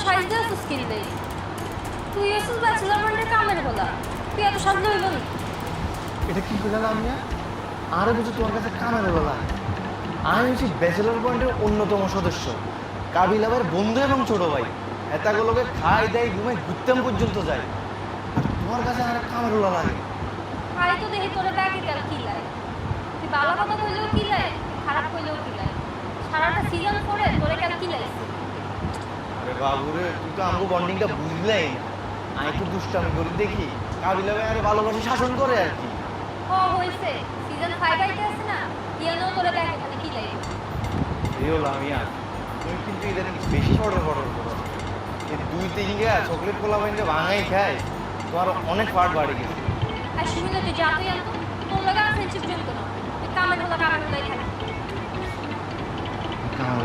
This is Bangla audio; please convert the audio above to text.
সাইজ দিয়ে আসছিস কিনলে তুই এসেছিস ব্যাচেলার পয়েন্টের কামের বলা তুই এত সাজলে হইল না এটা কি করলাম আমি আরে বুঝি তোমার কাছে কামের বেলা আমি হচ্ছি ব্যাচেলর পয়েন্টের অন্যতম সদস্য কাবিল আবার বন্ধু এবং ছোট ভাই এতগুলোকে খাই দেয় ঘুমে ঘুরতেম পর্যন্ত যায় আর তোমার কাছে আর কামের বেলা লাগে খাই তো দেখি তোরে ব্যাগে গেল কিলাই তুই ভালো কথা কইলেও কিলাই খারাপ কইলেও কিলাই সারাটা সিজন করে তোরে গেল কিলাইছে আরে বাবুরে তুই তো আমাকে বন্ডিংটা বুঝলেই না আমি তো দুষ্টামি করি দেখি কাবিল ভাই আরে ভালোবাসে শাসন করে আর কি হয়েছে সিজন 5 আইতে আছে না ইয়ানো তোরে ব্যাগে গেল কিলাই এই হলো আমি আর তুমি কিন্তু ইদানিং বেশি ফটো করো এই 2-3 গা চকলেট পোলা বাইন্দে ভাঙাই খায় তোমার অনেক পার্ট বাড়ি গেছে আর শুনে তুই যা তুই আনতো তোর লাগে আর ফ্রেন্ডশিপ জমতো না তুই কামের হলো কামের হলাই থাকে কামের